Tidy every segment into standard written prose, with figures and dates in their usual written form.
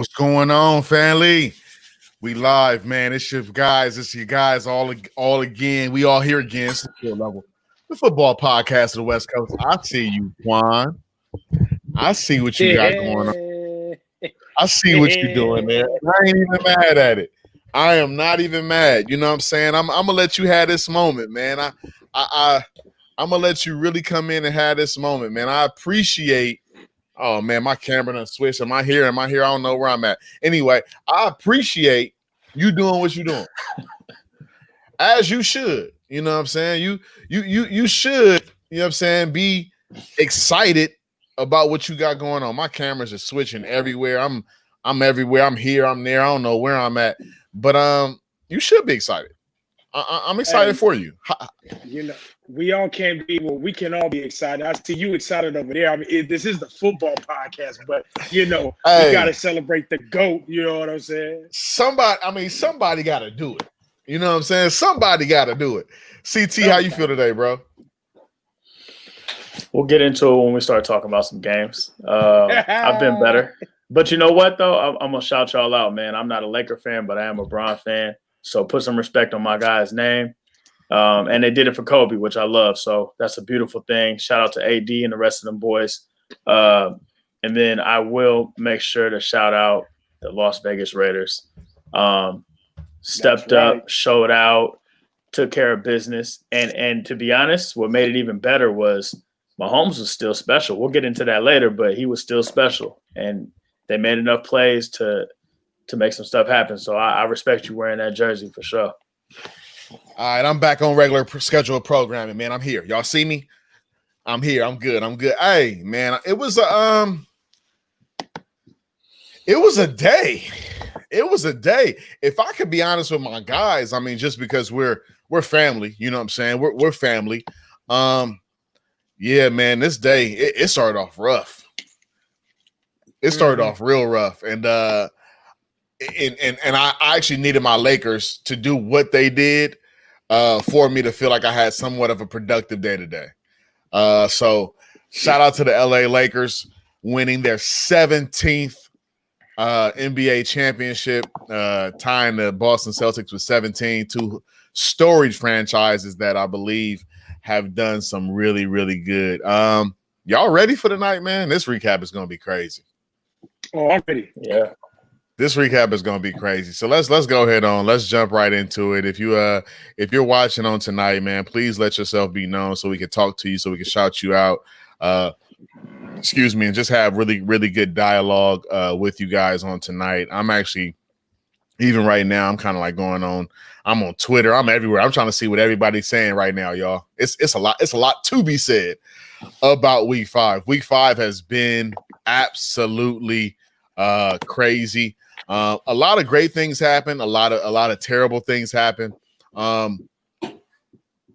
What's going on, family? We live, man. It's your guys. It's your guys all again. We all here again. It's the Field Level, the football podcast of the West Coast. I see you, Juan. I see what you got going on. I see what you're doing there. I ain't even mad at it. I am not even mad. You know what I'm saying? I'm gonna let you have this moment, man. I'm gonna let you really come in and have this moment, man. I appreciate. Oh man, my camera done switched. Am I here? I don't know where I'm at. Anyway, I appreciate you doing what you're doing. As you should. You know what I'm saying? You should, you know what I'm saying, be excited about what you got going on. My cameras are switching everywhere. I'm everywhere. I'm here, I'm there. I don't know where I'm at. But you should be excited. I'm excited for you. You know, we all can't be. Well, we can all be excited. I see you excited over there. I mean, this is the football podcast, but you know, we got to celebrate the GOAT. You know what I'm saying? Somebody got to do it. You know what I'm saying? Somebody got to do it. CT, how you feel today, bro? We'll get into it when we start talking about some games. I've been better, but you know what though? I'm gonna shout y'all out, man. I'm not a Laker fan, but I am a Bron fan. So put some respect on my guy's name. And they did it for Kobe, which I love. So that's a beautiful thing. Shout out to AD and the rest of them boys. And then I will make sure to shout out the Las Vegas Raiders. Stepped up, showed out, took care of business. And to be honest, what made it even better was Mahomes was still special. We'll get into that later, but he was still special. And they made enough plays to make some stuff happen. So I respect you wearing that jersey for sure. All right, I'm back on regular scheduled programming, man. I'm here. Y'all see me? I'm here. I'm good. Hey, man, it was a day. It was a day. If I could be honest with my guys, I mean, just because we're family, you know what I'm saying? We're family. Yeah, man, this day it started off rough. It started off real rough, and I actually needed my Lakers to do what they did for me to feel like I had somewhat of a productive day today. So shout out to the LA Lakers winning their 17th NBA championship, tying the Boston Celtics with 17, two storied franchises that I believe have done some really, really good. Y'all ready for the night, man? This recap is going to be crazy. Oh, I'm ready. Yeah. This recap is going to be crazy. So let's go ahead on. Let's jump right into it. If you're watching on tonight, man, please let yourself be known so we can talk to you, so we can shout you out. Excuse me, and just have really, really good dialogue with you guys on tonight. I'm actually, even right now, I'm kind of like going on. I'm on Twitter. I'm everywhere. I'm trying to see what everybody's saying right now, y'all. It's a lot. It's a lot to be said about Week 5. Week 5 has been absolutely crazy. A lot of great things happen. A lot of terrible things happen.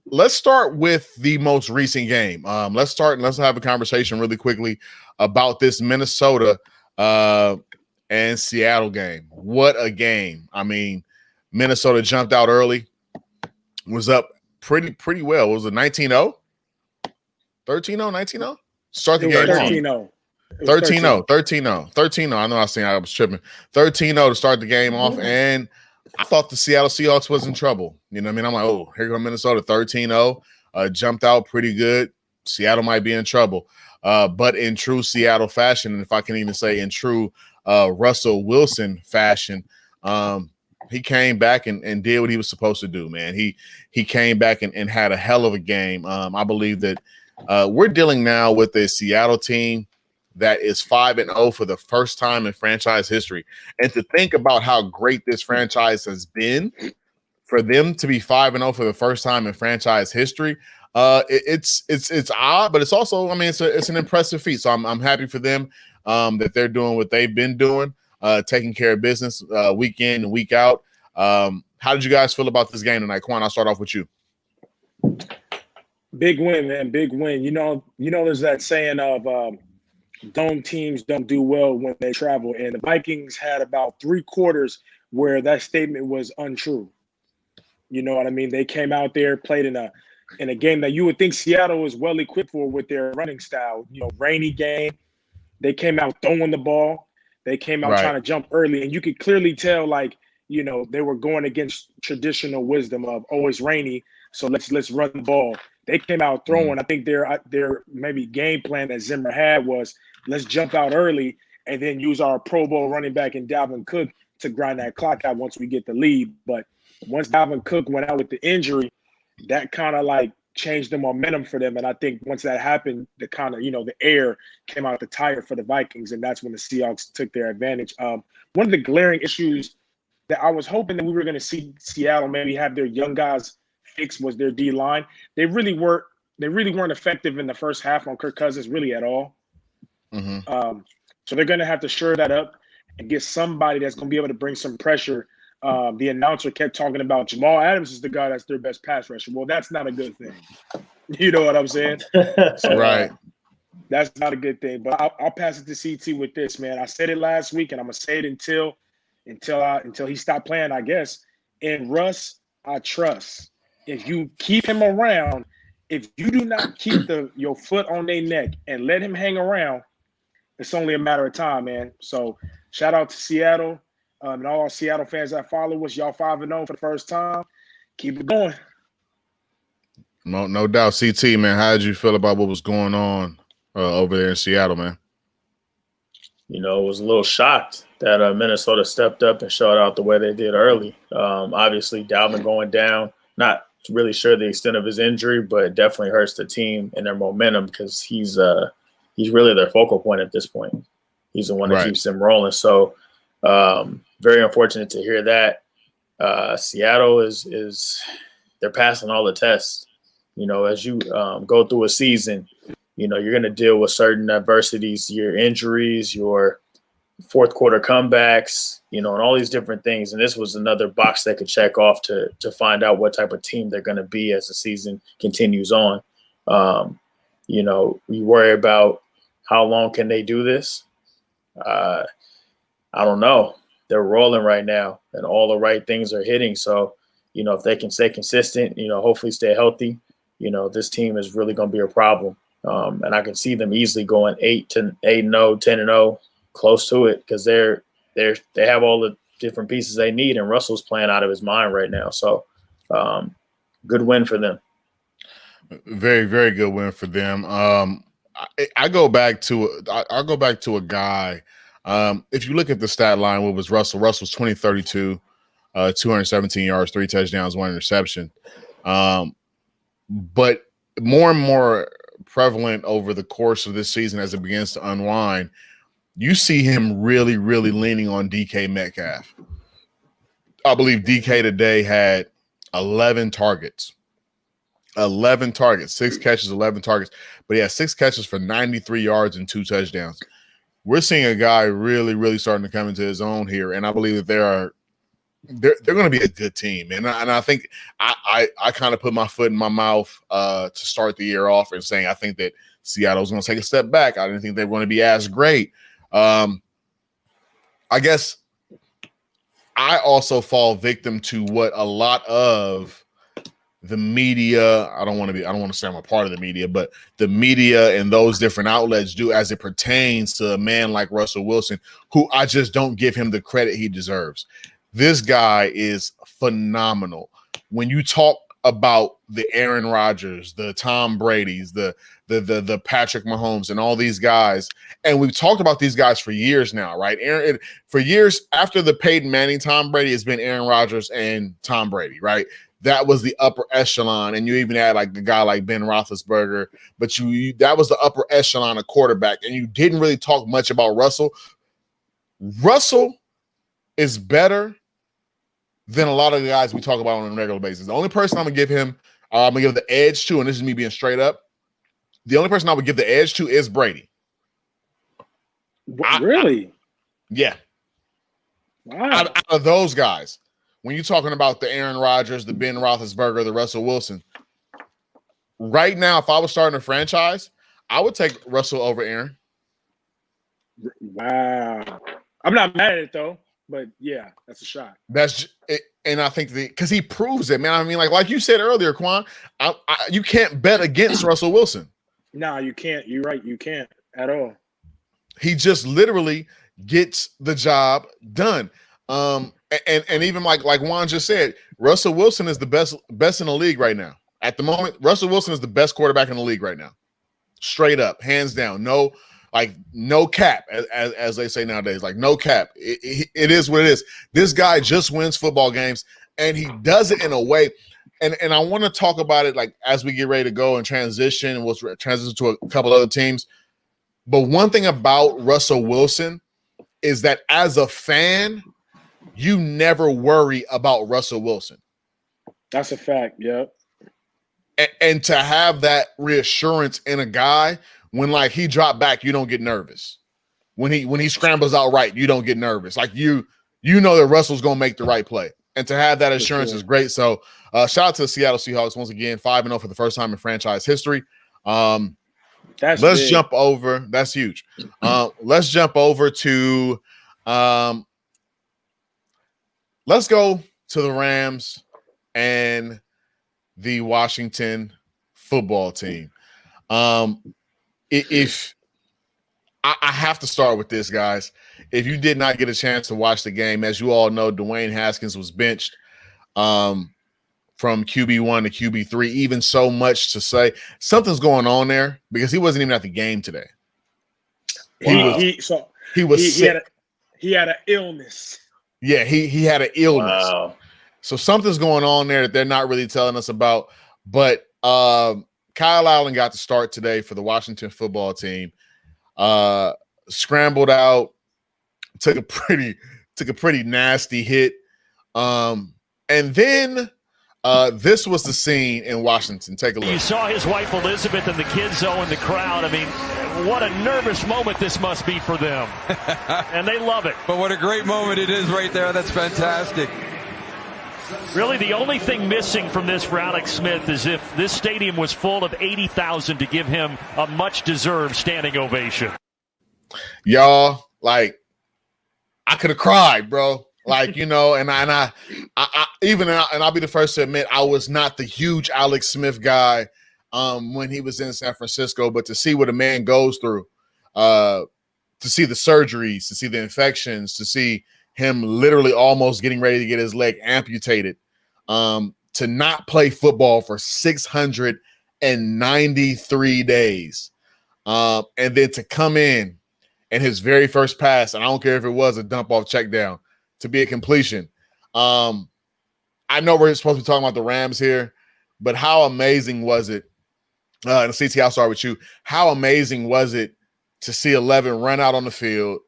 Let's start with the most recent game. Let's have a conversation really quickly about this Minnesota and Seattle game. What a game. I mean, Minnesota jumped out early, was up pretty well. Was it 19-0? 13-0, 19-0? Start the game 13-0. 13-0. I know I was tripping. 13-0 to start the game off, and I thought the Seattle Seahawks was in trouble. You know what I mean? I'm like, oh, here goes Minnesota 13-0. Jumped out pretty good. Seattle might be in trouble. But in true Seattle fashion, and if I can even say in true Russell Wilson fashion, he came back and did what he was supposed to do, man. He came back and had a hell of a game. I believe that we're dealing now with a Seattle team that is 5-0 for the first time in franchise history. And to think about how great this franchise has been, for them to be 5-0 for the first time in franchise history, it's odd, but it's also, I mean, it's an impressive feat. So I'm happy for them that they're doing what they've been doing, taking care of business week in and week out. How did you guys feel about this game tonight? Quan, I'll start off with you. Big win, man. Big win. You know, there's that saying of dome teams don't do well when they travel. And the Vikings had about 3 quarters where that statement was untrue. You know what I mean? They came out there, played in a game that you would think Seattle was well equipped for with their running style. You know, rainy game. They came out throwing the ball. They came out Right. trying to jump early, and you could clearly tell, like, you know, they were going against traditional wisdom of, oh, it's rainy, so let's run the ball. They came out throwing. I think their maybe game plan that Zimmer had was, let's jump out early and then use our Pro Bowl running back in Dalvin Cook to grind that clock out once we get the lead. But once Dalvin Cook went out with the injury, that kind of like changed the momentum for them. And I think once that happened, the kind of, you know, the air came out the tire for the Vikings, and that's when the Seahawks took their advantage. One of the glaring issues that I was hoping that we were going to see Seattle maybe have their young guys fix was their D line. They really weren't effective in the first half on Kirk Cousins really at all. So they're going to have to shore that up and get somebody that's going to be able to bring some pressure. The announcer kept talking about Jamal Adams is the guy that's their best pass rusher. Well, that's not a good thing. You know what I'm saying? So, Right. That's not a good thing. But I'll pass it to CT with this, man. I said it last week, and I'm gonna say it until he stopped playing, I guess. And Russ, I trust. If you keep him around, if you do not keep your foot on their neck and let him hang around, it's only a matter of time, man. So shout out to Seattle and all our Seattle fans that follow us. Y'all 5-0 for the first time. Keep it going. No doubt. CT, man, how did you feel about what was going on over there in Seattle, man? You know, was a little shocked that Minnesota stepped up and showed out the way they did early. Obviously, Dalvin going down, not really sure the extent of his injury, but it definitely hurts the team and their momentum because he's really their focal point at this point. He's the one that keeps them rolling. So very unfortunate to hear that. Seattle is they're passing all the tests. You know, as you go through a season, you know, you're going to deal with certain adversities, your injuries, your fourth quarter comebacks, you know, and all these different things. And this was another box they could check off to find out what type of team they're going to be as the season continues on. You know, you worry about how long can they do this? I don't know. They're rolling right now and all the right things are hitting. So, you know, if they can stay consistent, you know, hopefully stay healthy, you know, this team is really going to be a problem. And I can see them easily going 8-0, 10-0, close to it, because they have all the different pieces they need, and Russell's playing out of his mind right now. So, good win for them. Very, very good win for them. I go back to a guy. If you look at the stat line, what was Russell? Russell's 20-32, 217 yards, 3 touchdowns, 1 interception. But more and more prevalent over the course of this season as it begins to unwind, you see him really, really leaning on DK Metcalf. I believe DK today had 11 targets. 11 targets, 6 catches, 11 targets. But he had 6 catches for 93 yards and 2 touchdowns. We're seeing a guy really, really starting to come into his own here, and I believe that they're going to be a good team. And I think I kind of put my foot in my mouth to start the year off and saying I think that Seattle's going to take a step back. I didn't think they were going to be as great. I guess I also fall victim to what a lot of the media, I don't want to say I'm a part of the media, but the media and those different outlets do as it pertains to a man like Russell Wilson, who I just don't give him the credit he deserves. This guy is phenomenal. When you talk about the Aaron Rodgers, the Tom Brady's, the Patrick Mahomes, and all these guys, and we've talked about these guys for years now, right? For years after the Peyton Manning, Tom Brady has been Aaron Rodgers and Tom Brady, right? That was the upper echelon, and you even had like a guy like Ben Roethlisberger, but that was the upper echelon of quarterback, and you didn't really talk much about Russell. Russell is better than a lot of the guys we talk about on a regular basis. The only person I'm gonna give the edge to, and this is me being straight up, the only person I would give the edge to is Brady. Really? Yeah. Wow. Out of those guys, when you're talking about the Aaron Rodgers, the Ben Roethlisberger, the Russell Wilson, right now, if I was starting a franchise, I would take Russell over Aaron. Wow. I'm not mad at it though. But yeah, that's a shot. That's it, and I think because he proves it, man. I mean, like you said earlier, Quan, you can't bet against Russell Wilson. No, you can't. You're right. You can't at all. He just literally gets the job done. And even like Juan just said, Russell Wilson is the best in the league right now. At the moment, Russell Wilson is the best quarterback in the league right now. Straight up, hands down. No cap, as they say nowadays. Like, no cap. It is what it is. This guy just wins football games, and he does it in a way. And I want to talk about it like as we get ready to go and transition. We'll transition to a couple other teams. But one thing about Russell Wilson is that as a fan, you never worry about Russell Wilson. That's a fact. Yep. And to have that reassurance in a guy when like he dropped back, you don't get nervous. When he scrambles out right, you don't get nervous. Like you know that Russell's gonna make the right play. And to have that assurance is great. So shout out to the Seattle Seahawks once again, 5-0 for the first time in franchise history. Let's big. jump over. That's huge. Let's jump over to let's go to the Rams and the Washington football team. If I have to start with this, guys. If you did not get a chance to watch the game, as you all know, Dwayne Haskins was benched from QB1 to QB3, even so much to say something's going on there because he wasn't even at the game today. He was sick. He had an illness. Yeah, he had an illness. Wow. So something's going on there that they're not really telling us about. But Kyle Allen got to start today for the Washington football team. Scrambled out, took a pretty nasty hit. And then this was the scene in Washington. Take a look. You saw his wife Elizabeth and the kids though in the crowd. I mean, what a nervous moment this must be for them. And they love it. But what a great moment it is right there. That's fantastic. Really, the only thing missing from this for Alex Smith is if this stadium was full of 80,000 to give him a much-deserved standing ovation. Y'all, like, I could have cried, bro. Like, you know, and I'll be the first to admit I was not the huge Alex Smith guy when he was in San Francisco, but to see what a man goes through, to see the surgeries, to see the infections, to see him literally almost getting ready to get his leg amputated, to not play football for 693 days, and then to come in and his very first pass, and I don't care if it was a dump off check down, to be a completion. I know we're supposed to be talking about the Rams here, but how amazing was it? And CT, I'll start with you. How amazing was it to see 11 run out on the field?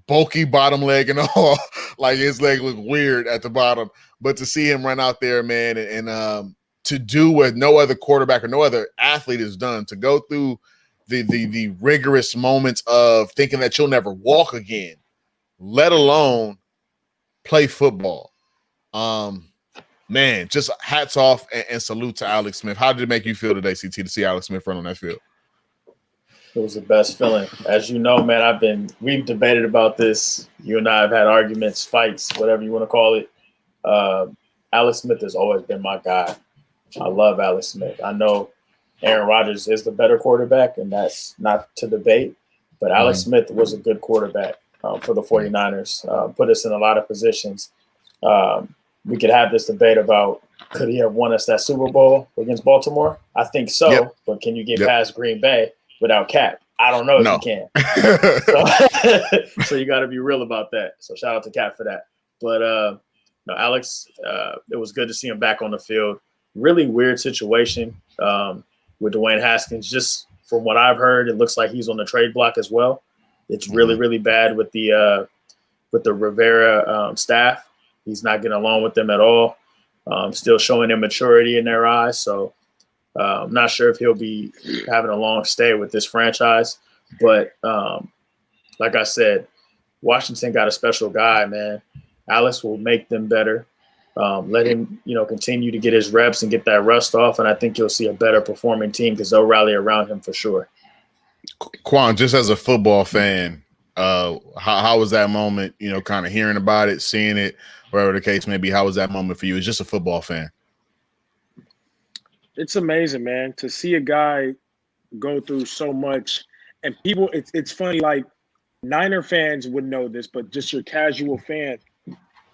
Bulky bottom leg and all, like his leg looked weird at the bottom, but to see him run out there, man, and to do what no other quarterback or no other athlete has done, to go through the rigorous moments of thinking that you'll never walk again, let alone play football. Man, just hats off and salute to Alex Smith. How did it make you feel today, CT, to see Alex Smith run on that field? It was the best feeling. As you know, man, we've debated about this. You and I have had arguments, fights, whatever you want to call it. Alex Smith has always been my guy. I love Alex Smith. I know Aaron Rodgers is the better quarterback, and that's not to debate. But Alex Smith was a good quarterback for the 49ers, put us in a lot of positions. We could have this debate about could he have won us that Super Bowl against Baltimore? I think so, Yep. But can you get past Green Bay without Cap? I don't know if you can. So you got to be real about that. So shout out to Cap for that. But no, Alex, it was good to see him back on the field. Really weird situation with Dwayne Haskins. Just from what I've heard, it looks like he's on the trade block as well. It's really, really bad with the Rivera staff. He's not getting along with them at all. Still showing immaturity in their eyes. So I'm not sure if he'll be having a long stay with this franchise. But like I said, Washington got a special guy, man. Alex will make them better. Let him, continue to get his reps and get that rust off. And I think you'll see a better performing team because they'll rally around him for sure. Quan, just as a football fan, how was that moment, kind of hearing about it, seeing it, whatever the case may be? How was that moment for you as just a football fan? It's amazing, man, to see a guy go through so much And people, it's funny, like Niner fans would know this, but just your casual fan,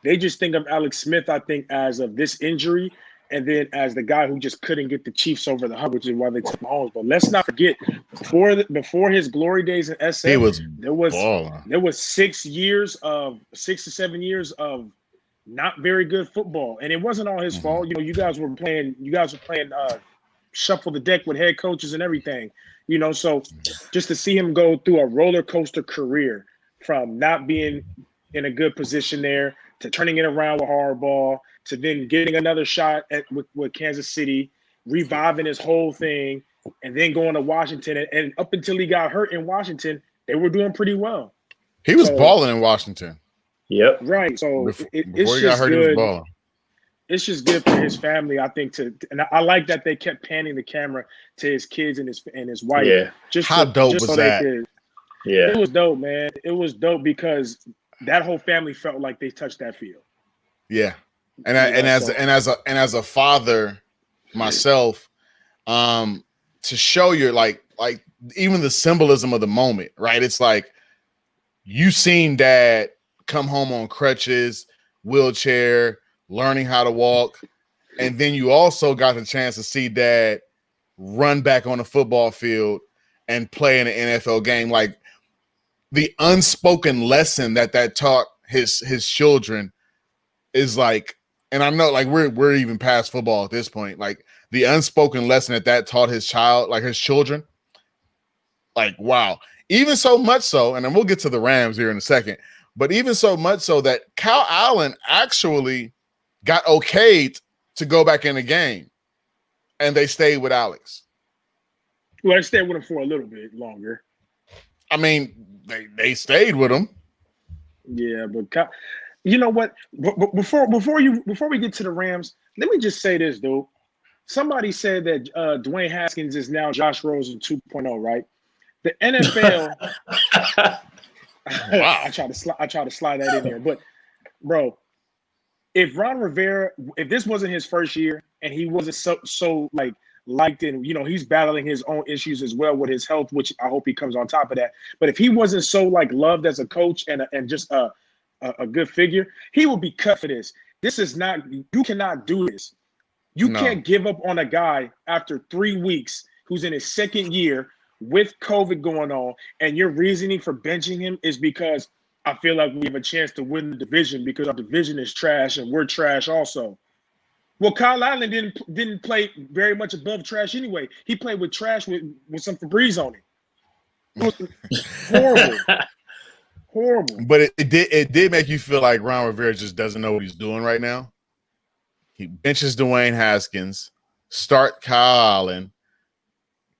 they just think of Alex Smith, I think, as of this injury, and then as the guy who just couldn't get the Chiefs over the hump, which is why they took Mahomes. But let's not forget, before his glory days in SF, there was 6 to 7 years of not very good football, and it wasn't all his fault. You know, you guys were playing shuffle the deck with head coaches and everything. You know, so just to see him go through a roller coaster career from not being in a good position there to turning it around with Harbaugh to then getting another shot with Kansas City, reviving his whole thing, and then going to Washington. And up until he got hurt in Washington, they were doing pretty well. He was balling in Washington. Yep. Right. So Before it's he got hurt, he was balling. It's just good for his family, I think. And I like that they kept panning the camera to his kids and his wife. Yeah. How dope was that? Yeah. It was dope, man. It was dope because that whole family felt like they touched that field. Yeah. As a father myself, to show your like even the symbolism of the moment, right? It's like you seen dad come home on crutches, wheelchair, learning how to walk, and then you also got the chance to see dad run back on the football field and play in an NFL game. Like the unspoken lesson that taught his children is like, and I know like we're even past football at this point. Like the unspoken lesson that taught his children, like wow. Even so much so, and then we'll get to the Rams here in a second, but even so much so that Kyle Allen actually got okayed to go back in the game, and they stayed with Alex. Well, they stayed with him for a little bit longer. I mean, they stayed with him. Yeah, but you know what? Before we get to the Rams, let me just say this, dude. Somebody said that Dwayne Haskins is now Josh Rosen 2.0, right? The NFL. Wow. I try to slide that in there, but bro, if Ron Rivera, if this wasn't his first year and he wasn't so like liked and you know he's battling his own issues as well with his health, which I hope he comes on top of that. But if he wasn't so like loved as a coach and just a good figure, he would be cut for this. This is not, you cannot do this. You can't give up on a guy after 3 weeks who's in his second year with COVID going on, and your reasoning for benching him is because I feel like we have a chance to win the division because our division is trash and we're trash also. Well, Kyle Allen didn't play very much above trash anyway. He played with trash with some Febreze on it. It was horrible. Horrible. But it did make you feel like Ron Rivera just doesn't know what he's doing right now. He benches Dwayne Haskins, start Kyle Allen.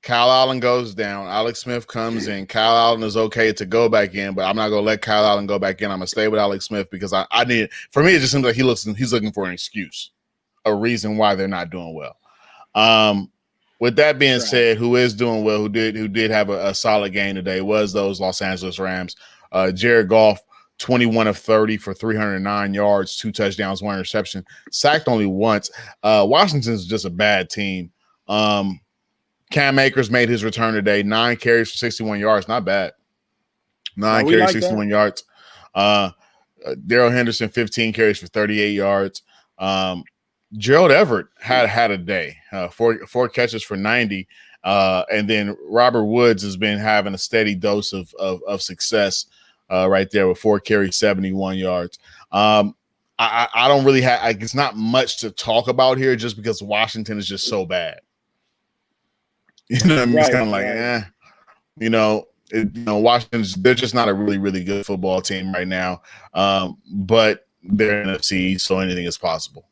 Kyle Allen goes down. Alex Smith comes in. Kyle Allen is okay to go back in, but I'm not going to let Kyle Allen go back in. I'm going to stay with Alex Smith because I need – for me, it just seems like he's looking for an excuse, a reason why they're not doing well. With that being said, who is doing well, who did have a solid game today was those Los Angeles Rams. Jared Goff, 21 of 30 for 309 yards, 2 touchdowns, 1 interception, sacked only once. Washington's just a bad team. Cam Akers made his return today, 9 carries for 61 yards. Not bad. 9 carries, 61 yards. Darrell Henderson, 15 carries for 38 yards. Gerald Everett had a day, 4 catches for 90. And then Robert Woods has been having a steady dose of success right there with 4 carries, 71 yards. I don't really have – it's not much to talk about here just because Washington is just so bad. You know what I mean? It's kind of like, Washington's, they're just not a really, really good football team right now. But they're NFC, so anything is possible.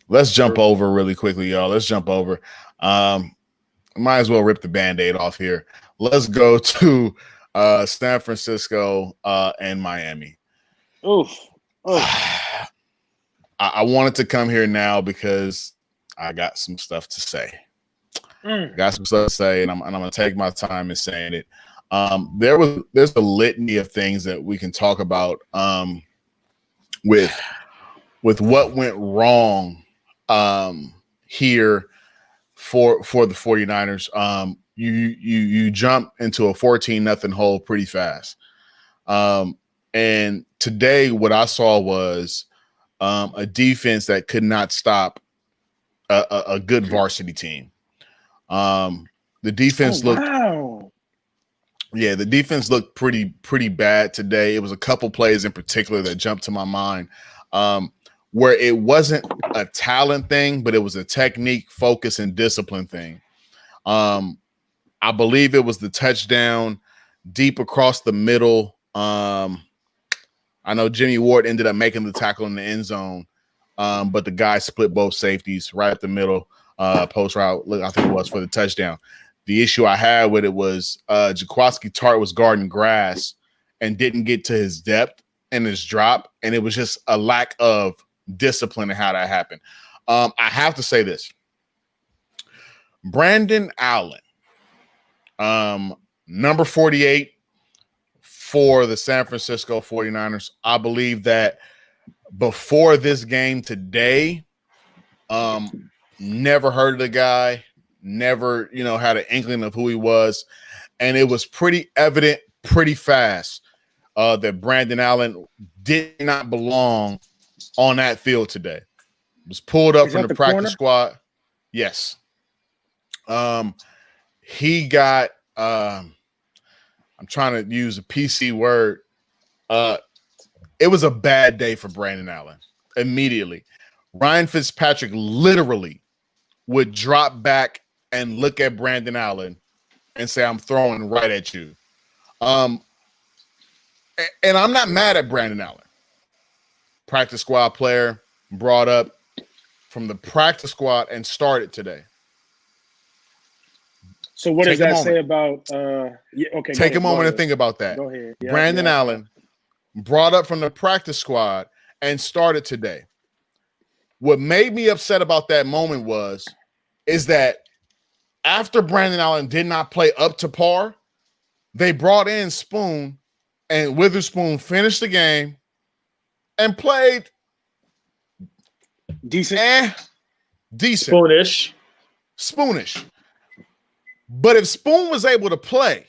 Let's jump over really quickly, y'all. Let's jump over. Might as well rip the Band-Aid off here. Let's go to San Francisco and Miami. Oof. I wanted to come here now because I got some stuff to say. Got some stuff to say, and I'm going to take my time in saying it. There's a litany of things that we can talk about with what went wrong here for the 49ers. you jump into a 14-0 hole pretty fast. And today what I saw was a defense that could not stop a good varsity team. The defense looked the defense looked pretty bad today. It was a couple plays in particular that jumped to my mind, where it wasn't a talent thing, but it was a technique, focus, and discipline thing. I believe it was the touchdown deep across the middle. I know Jimmy Ward ended up making the tackle in the end zone, but the guy split both safeties right at the middle, post route, I think it was, for the touchdown. The issue I had with it was Jaquiski Tartt was guarding grass and didn't get to his depth in his drop, and it was just a lack of discipline in how that happened. I have to say this. Brandon Allen, number 48 for the San Francisco 49ers. I believe that before this game today, never heard of the guy, never, had an inkling of who he was. And it was pretty evident pretty fast that Brandon Allen did not belong on that field today. Was pulled up from the practice squad. Yes. He got I'm trying to use a PC word. It was a bad day for Brandon Allen immediately. Ryan Fitzpatrick literally would drop back and look at Brandon Allen and say, I'm throwing right at you. And I'm not mad at Brandon Allen. Practice squad player, brought up from the practice squad and started today. So what does that say about okay? Take a moment and think about that. Go ahead. Yeah, Brandon Allen brought up from the practice squad and started today. What made me upset about that moment is that after Brandon Allen did not play up to par, they brought in Spoon, and Witherspoon finished the game and played decent. Spoonish. But if Spoon was able to play,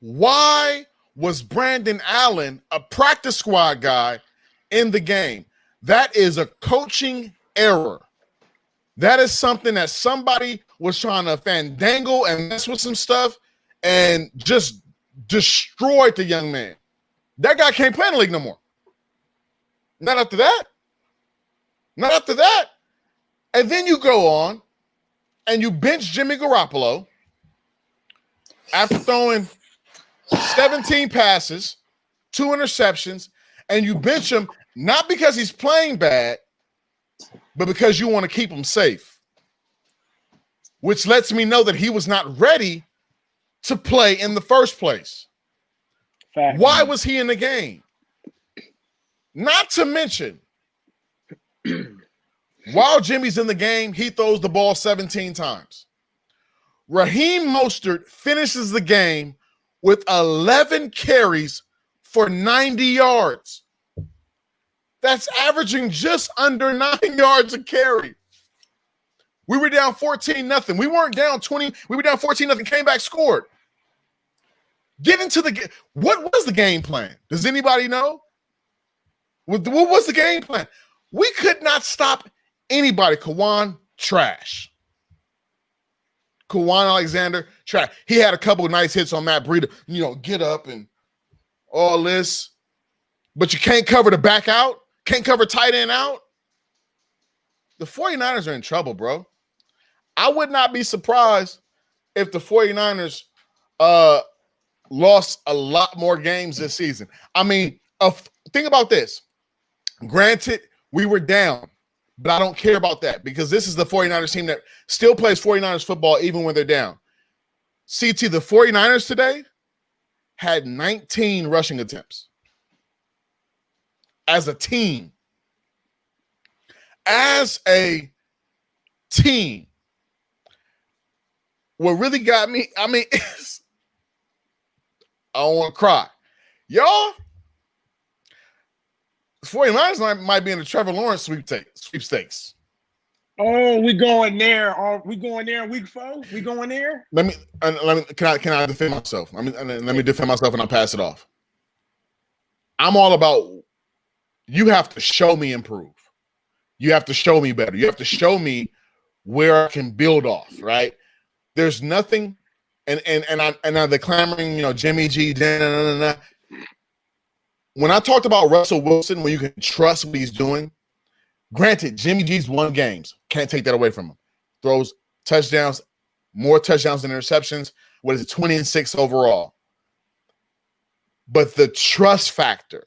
why was Brandon Allen, a practice squad guy, in the game? That is a coaching error. That is something that somebody was trying to fandangle and mess with some stuff and just destroyed the young man. That guy can't play in the league no more. Not after that. And then you go on and you bench Jimmy Garoppolo after throwing 17 passes, 2 interceptions, and you bench him not because he's playing bad, but because you want to keep him safe, which lets me know that he was not ready to play in the first place. Fact. Why was he in the game? Not to mention, while Jimmy's in the game, he throws the ball 17 times. Raheem Mostert finishes the game with 11 carries for 90 yards. That's averaging just under 9 yards a carry. We were down 14-0. We weren't down 20. We were down 14-0, came back, scored. Get into the – what was the game plan? Does anybody know? What was the game plan? We could not stop anybody. Kawan, trash. Kawan Alexander, trash. He had a couple of nice hits on Matt Breida. Get up and all this. But you can't cover the back out. Can't cover tight end out. The 49ers are in trouble, bro. I would not be surprised if the 49ers lost a lot more games this season. I mean, think about this. Granted, we were down, but I don't care about that because this is the 49ers team that still plays 49ers football even when they're down. CT, the 49ers today had 19 rushing attempts. As a team. What really got me, I don't want to cry. Y'all, 49ers might be in the Trevor Lawrence sweepstakes. Oh, we going there. Are we going there in week 4? We going there? Can I defend myself? Let me defend myself and I'll pass it off. I'm all about you have to show me improve. You have to show me better. You have to show me where I can build off, right? There's nothing, and the clamoring, Jimmy G, When I talked about Russell Wilson, when you can trust what he's doing, granted, Jimmy G's won games. Can't take that away from him. Throws touchdowns, more touchdowns than interceptions. What is it, 20-6 overall? But the trust factor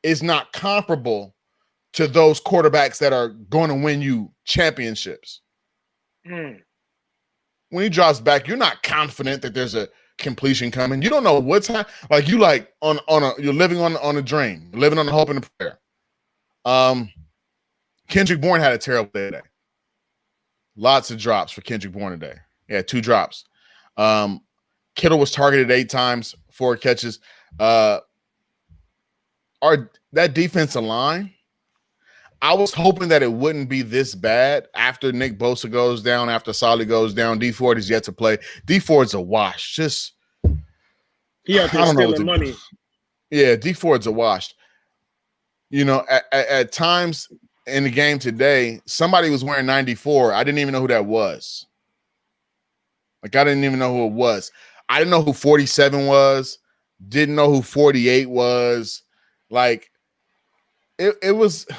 is not comparable to those quarterbacks that are going to win you championships. When he drops back, you're not confident that there's a completion coming. You don't know what's happening. Like you're living on a dream, you're living on the hope and the prayer. Kendrick Bourne had a terrible day today. Lots of drops for Kendrick Bourne today. He had 2 drops. Kittle was targeted 8 times, 4 catches. That defensive line, I was hoping that it wouldn't be this bad after Nick Bosa goes down, after Solly goes down. Dee Ford is yet to play. Dee Ford's a wash. He out there stealing money. Yeah, Dee Ford's a wash. At times in the game today, somebody was wearing 94. I didn't even know who that was. I didn't even know who it was. I didn't know who 47 was. Didn't know who 48 was. It was –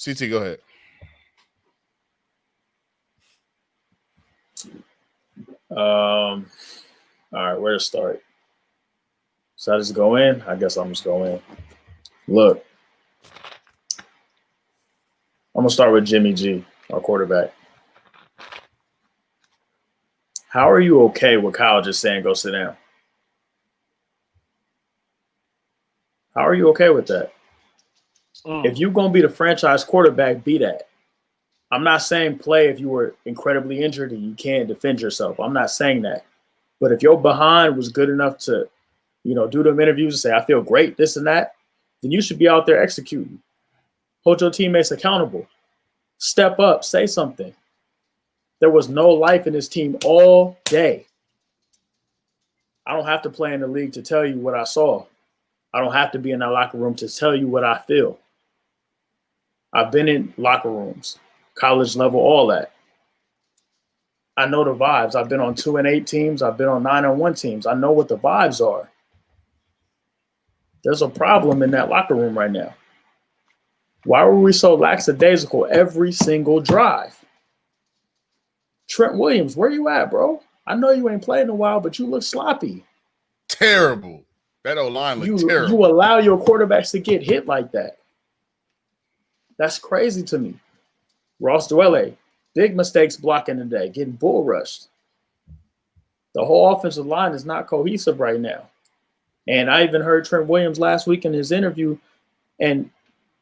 CT, go ahead. All right, where to start? So I just go in? I guess I'm just going in. Look, I'm going to start with Jimmy G, our quarterback. How are you okay with Kyle just saying go sit down? How are you okay with that? If you're going to be the franchise quarterback, be that. I'm not saying play if you were incredibly injured and you can't defend yourself. I'm not saying that. But if your behind was good enough to, do them interviews and say, I feel great, this and that, then you should be out there executing. Hold your teammates accountable. Step up, say something. There was no life in this team all day. I don't have to play in the league to tell you what I saw. I don't have to be in that locker room to tell you what I feel. I've been in locker rooms, college level, all that. I know the vibes. I've been on 2-8 teams. I've been on 9-1 teams. I know what the vibes are. There's a problem in that locker room right now. Why were we so lackadaisical every single drive? Trent Williams, where you at, bro? I know you ain't played in a while, but you look sloppy. Terrible. That O-line looked terrible. You allow your quarterbacks to get hit like that. That's crazy to me. Ross Dwelle, big mistakes blocking today, getting bull rushed. The whole offensive line is not cohesive right now. And I even heard Trent Williams last week in his interview and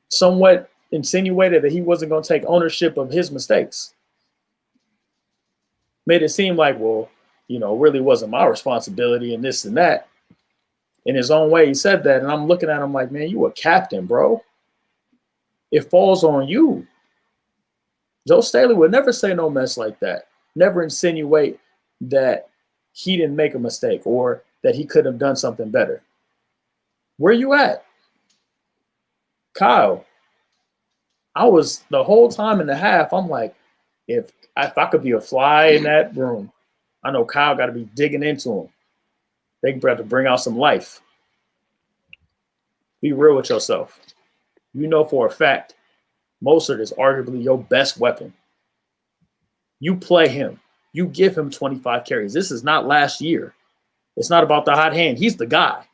somewhat insinuated that he wasn't going to take ownership of his mistakes. Made it seem like, well, it really wasn't my responsibility and this and that. In his own way, he said that. And I'm looking at him like, man, you a captain, bro. It falls on you. Joe Staley would never say no mess like that. Never insinuate that he didn't make a mistake or that he could have done something better. Where you at? Kyle, I was the whole time in the half, I'm like, if I could be a fly in that room, I know Kyle got to be digging into him. They have to bring out some life. Be real with yourself. You know for a fact, Mostert is arguably your best weapon. You play him. You give him 25 carries. This is not last year. It's not about the hot hand. He's the guy.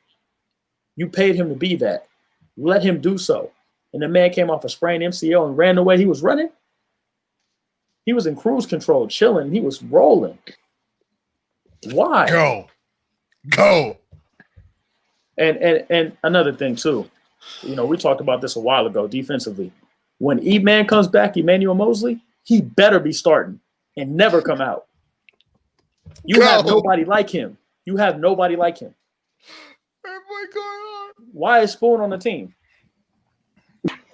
You paid him to be that. Let him do so. And the man came off a sprained MCL and ran the way he was running. He was in cruise control, chilling. He was rolling. Why? Go. And another thing, too. We talked about this a while ago defensively. When E-Man comes back, Emmanuel Mosley, he better be starting and never come out. You have nobody like him. Why is Spoon on the team?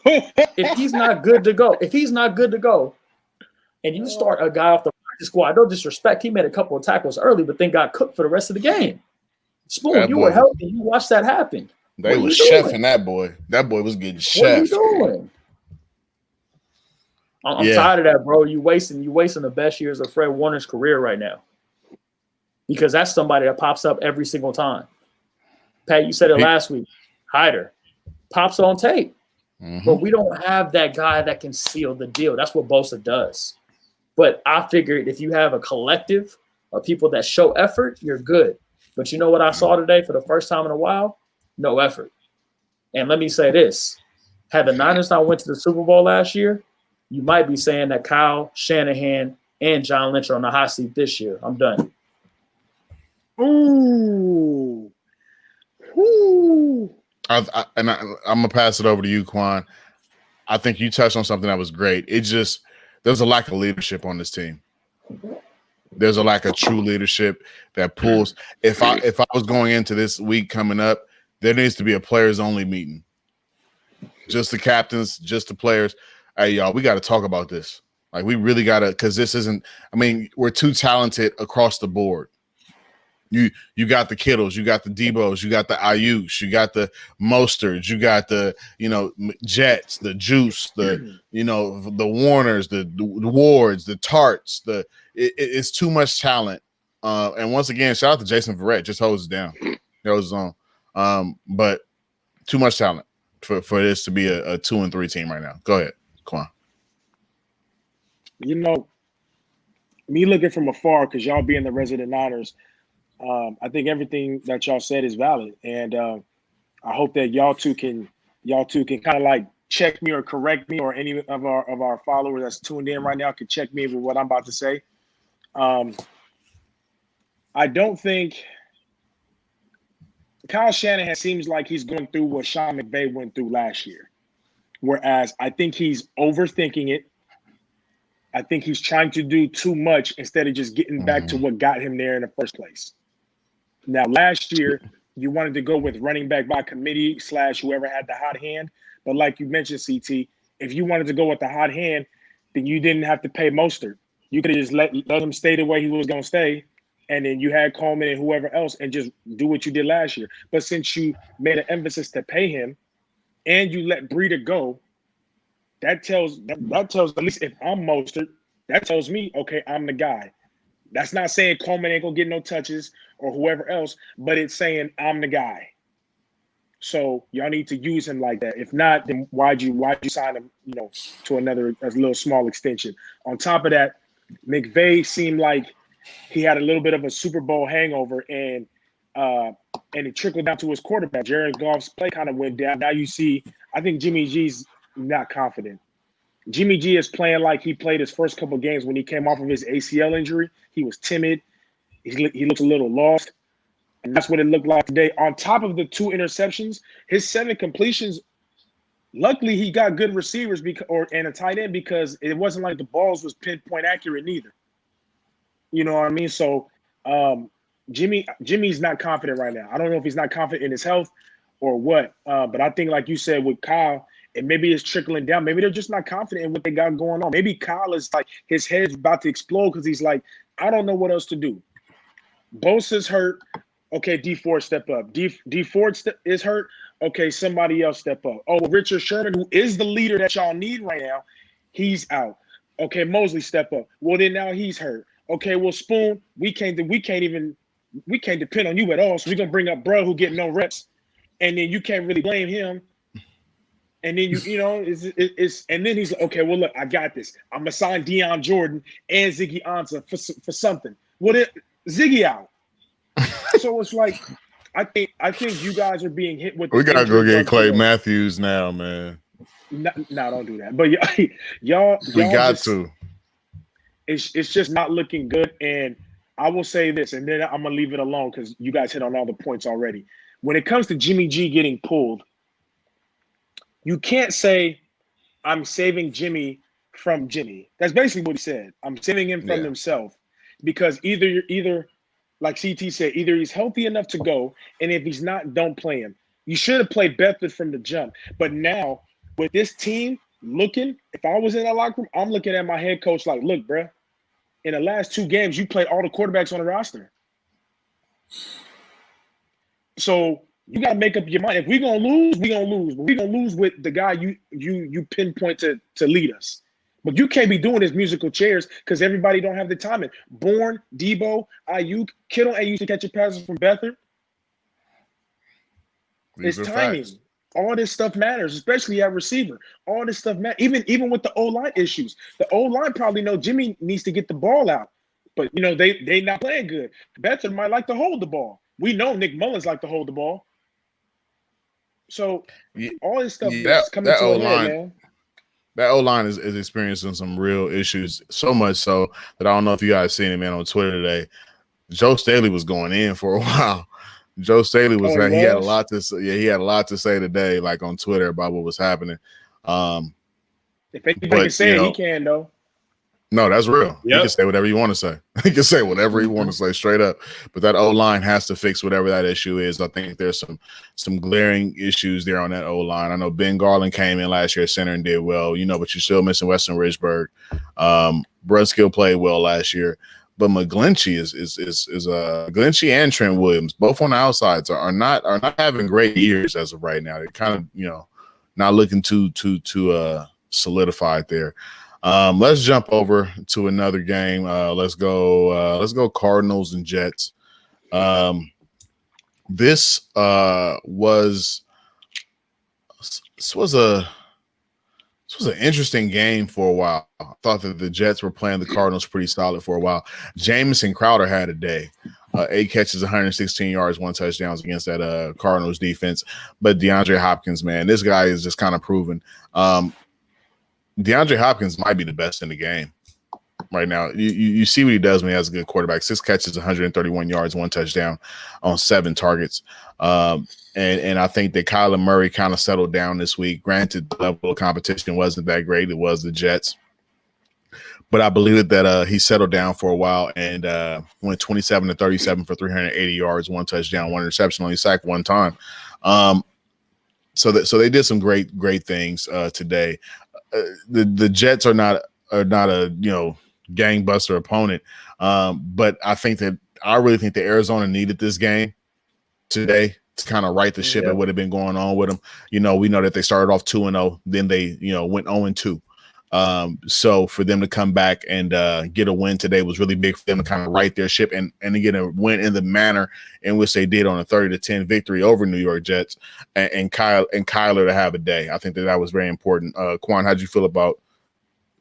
If he's not good to go, and you start a guy off the practice squad. No disrespect, he made a couple of tackles early, but then got cooked for the rest of the game. Spoon, That you boy- were healthy. You watched that happen. They What are was you doing? chefing that boy. That boy was getting What are you chef. doing? I'm Yeah. tired of that, bro. You wasting the best years of Fred Warner's career right now. Because that's somebody that pops up every single time. Pat, you said it last week. Hyder pops on tape. Mhm. But we don't have that guy that can seal the deal. That's what Bosa does. But I figured if you have a collective of people that show effort, you're good. But you know what I saw today for the first time in a while? No effort. And let me say this. Had the Niners not went to the Super Bowl last year, you might be saying that Kyle Shanahan and John Lynch are on the hot seat this year. I'm done. Ooh. Ooh. I'm gonna pass it over to you, Quan. I think you touched on something that was great. It just there's a lack of leadership on this team. There's a lack of true leadership that pulls. If I was going into this week coming up, there needs to be a players only meeting. Just the captains, just the players. Hey, y'all, we got to talk about this. Like, we really got to, because this isn't. I mean, we're too talented across the board. You got the Kittles, you got the Debos, you got the Ayuks, you got the Mosterts, you got the Jets, the Juice, the the Warners, the Wards, the Tarts. It's too much talent. And once again, shout out to Jason Verrett, just holds it down. That was his own. But too much talent for this to be a 2-3 team right now. Go ahead, Quan. Me looking from afar, because y'all being the resident Niners, I think everything that y'all said is valid, and I hope that y'all two can kind of like check me or correct me, or any of our followers that's tuned in right now can check me with what I'm about to say. I don't think Kyle Shanahan seems like he's going through what Sean McVay went through last year, whereas I think he's overthinking it. I think he's trying to do too much instead of just getting back to what got him there in the first place. Now, last year, you wanted to go with running back by committee / whoever had the hot hand. But like you mentioned, CT, if you wanted to go with the hot hand, then you didn't have to pay Mostert. You could have just let him stay the way he was going to stay. And then you had Coleman and whoever else and just do what you did last year. But since you made an emphasis to pay him and you let Breida go, that tells at least if I'm Mostert, that tells me, okay, I'm the guy. That's not saying Coleman ain't gonna get no touches or whoever else, but it's saying I'm the guy. So y'all need to use him like that. If not, then why'd you sign him, to a little small extension? On top of that, McVay seemed like he had a little bit of a Super Bowl hangover, and it trickled down to his quarterback. Jared Goff's play kind of went down. Now you see, I think Jimmy G's not confident. Jimmy G is playing like he played his first couple of games when he came off of his ACL injury. He was timid. He looks a little lost. And that's what it looked like today. On top of the 2 interceptions, his 7 completions, luckily he got good receivers and a tight end, because it wasn't like the balls was pinpoint accurate neither. You know what I mean? So Jimmy's not confident right now. I don't know if he's not confident in his health or what. But I think, like you said, with Kyle, and maybe it's trickling down. Maybe they're just not confident in what they got going on. Maybe Kyle is like, his head's about to explode because he's like, I don't know what else to do. Bosa's hurt. Okay, D Ford step up. D Ford is hurt. Okay, somebody else step up. Oh, Richard Sherman, who is the leader that y'all need right now, he's out. Okay, Mosley step up. Well, then now he's hurt. Okay, well, Spoon, we can't depend on you at all. So we're gonna bring up bro who get no reps, and then you can't really blame him. And then and then he's like, okay, well, look, I got this. I'm gonna sign Deion Jordan and Ziggy Ansah for something. Well, Ziggy out. So it's like, I think you guys are being hit with. We gotta go get Clay Matthews now, man. No, don't do that. But y'all we got to. It's just not looking good. And I will say this, and then I'm gonna leave it alone because you guys hit on all the points already. When it comes to Jimmy G getting pulled, you can't say I'm saving Jimmy from Jimmy. That's basically what he said. I'm saving him from himself, because either like CT said, either he's healthy enough to go, and if he's not, don't play him. You should have played Bedford from the jump. But now with this team, if I was in that locker room, I'm looking at my head coach like, look, bro, in the last 2 games, you played all the quarterbacks on the roster. So you got to make up your mind. If we're going to lose, we're going to lose. But we're going to lose with the guy you pinpoint to lead us. But you can't be doing this musical chairs because everybody don't have the timing. Bourne, Debo, Ayuk, Kittle ain't used to catching passes from Beathard. It's timing. Facts. All this stuff matters, especially at receiver. All this stuff matters. Even with the O-line issues. The O-line probably know Jimmy needs to get the ball out. But, they not playing good. Beathard might like to hold the ball. We know Nick Mullins like to hold the ball. So all this stuff is coming to a head, man. That O-line is experiencing some real issues, so much so that I don't know if you guys seen it, man, on Twitter today. Joe Staley was going in for a while. Joe Staley was he had a lot to say. Yeah, he had a lot to say today, like on Twitter about what was happening. If anybody can say it, he can though. No, that's real. Yep. He can say whatever you want to say. He can say whatever he want to say straight up. But that O-line has to fix whatever that issue is. I think there's some glaring issues there on that O-line. I know Ben Garland came in last year at center and did well, but you're still missing Weston Richburg. Brunskill played well last year. But McGlinchey is McGlinchey and Trent Williams, both on the outsides, are not having great years as of right now. They're kind of, not looking too solidified there. Let's jump over to another game. Let's go Cardinals and Jets. This was an interesting game for a while. I thought that the Jets were playing the Cardinals pretty solid for a while. Jamison Crowder had a day. 8 catches, 116 yards, 1 touchdown against that Cardinals defense. But DeAndre Hopkins, man, this guy is just kind of proven. DeAndre Hopkins might be the best in the game right now. You see what he does when he has a good quarterback. 6 catches, 131 yards, 1 touchdown on 7 targets. And I think that Kyler Murray kind of settled down this week. Granted, the level of competition wasn't that great. It was the Jets. But I believe that he settled down for a while and went 27-37 for 380 yards, 1 touchdown, 1 interception, only sacked 1 time. So they did some great things today. The Jets are not a gangbuster opponent, but I really think that Arizona needed this game today to kind of right the ship at what had been going on with them. We know that they started off 2-0, then they went 0-2. So for them to come back and get a win today was really big for them to kind of right their ship and to get a win in the manner in which they did on a 30-10 victory over New York Jets and Kyler to have a day. I think that was very important. Quan, how'd you feel about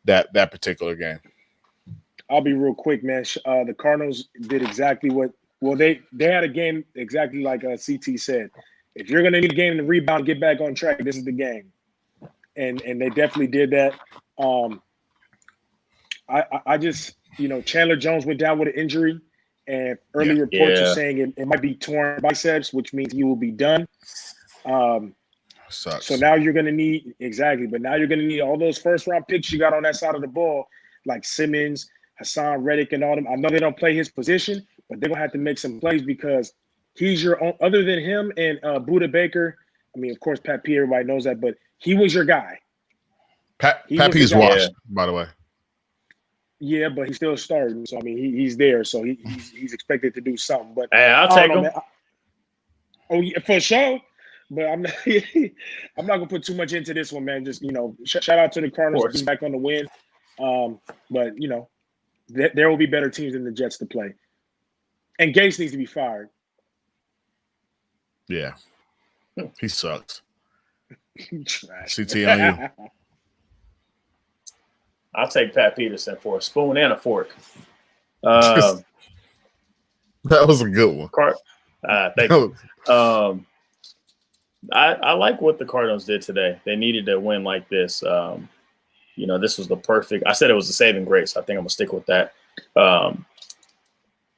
that particular game? I'll be real quick, man. The Cardinals did exactly they had a game exactly like CT said. If you're going to need a game to rebound, get back on track, this is the game. And they definitely did that. I just, Chandler Jones went down with an injury, and early reports are saying it might be torn biceps, which means he will be done. Sucks. So now you're going to need but now you're going to need all those first-round picks you got on that side of the ball, like Simmons, Hassan Reddick, and all them. I know they don't play his position, but they're going to have to make some plays because he's your own. Other than him and Budda Baker, I mean, of course, Pat P, everybody knows that, but he was your guy. Pat P's washed, by the way. Yeah, but he's still starting. So, I mean, he's there. So, he's expected to do something. But hey, I'll take him. Oh, yeah, for sure. But I'm not going to put too much into this one, man. Just, shout out to the Cardinals being back on the win. But, there will be better teams than the Jets to play. And Gase needs to be fired. Yeah. He sucks. Trash. CT on you. I'll take Pat Peterson for a spoon and a fork. That was a good one. Thank you. I like what the Cardinals did today. They needed to win like this. This was the perfect. I said it was a saving grace. I think I'm gonna stick with that.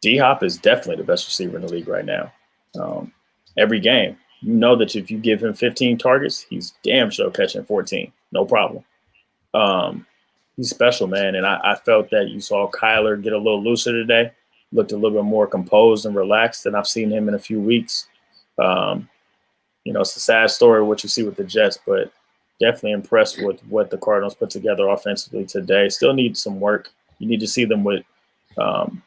D-Hop is definitely the best receiver in the league right now. Every game, that if you give him 15 targets, he's damn sure catching 14. No problem. He's special, man. And I felt that you saw Kyler get a little looser today, looked a little bit more composed and relaxed than I've seen him in a few weeks. It's a sad story what you see with the Jets, but definitely impressed with what the Cardinals put together offensively today. Still need some work. You need to see them with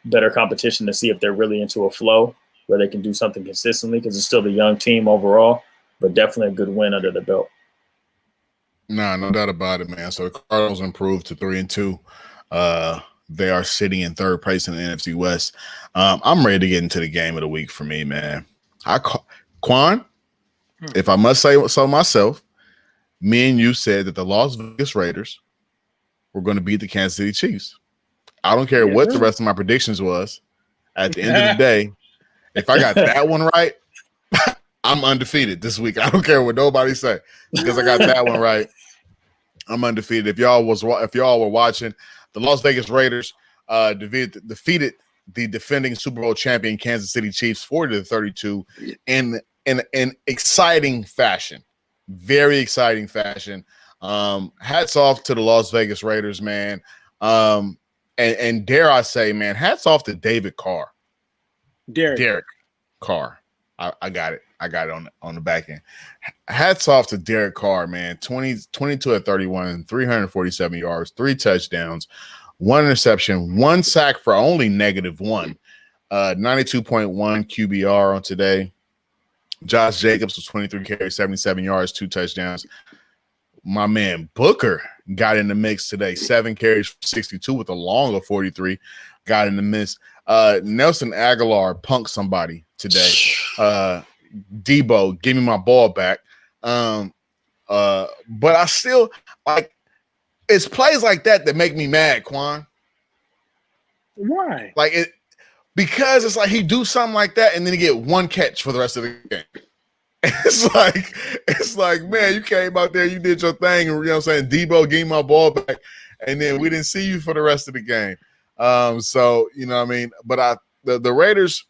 better competition to see if they're really into a flow where they can do something consistently, because it's still a young team overall, but definitely a good win under the belt. Nah, no doubt about it, man. So the Cardinals improved to 3-2. They are sitting in third place in the NFC West. I'm ready to get into the game of the week for me, man. Quan, if I must say so myself, me and you said that the Las Vegas Raiders were going to beat the Kansas City Chiefs. I don't care what the rest of my predictions was. At the end of the day, if I got that one right, I'm undefeated this week. I don't care what nobody say, because I got that one right. I'm undefeated. If y'all were watching, the Las Vegas Raiders defeated the defending Super Bowl champion Kansas City Chiefs 40-32 in exciting fashion. Very exciting fashion. Hats off to the Las Vegas Raiders, man. And dare I say, man, hats off to David Carr. Derek Carr. I got it. I got it on the back end. Hats off to Derek Carr, man. 22 at 31, 347 yards, 3 touchdowns, 1 interception, 1 sack for only -1. 92.1 QBR on today. Josh Jacobs was 23 carries, 77 yards, 2 touchdowns. My man Booker got in the mix today. 7 carries, 62 with a long of 43. Got in the mix. Nelson Aguilar punked somebody today. Debo, give me my ball back. But I still like, it's plays like that make me mad, Quan. Why? Like it, because it's like he do something like that and then he get 1 catch for the rest of the game. It's like, man, you came out there, you did your thing, and you know what I'm saying, Debo, give me my ball back, and then we didn't see you for the rest of the game. So you know what I mean, but the Raiders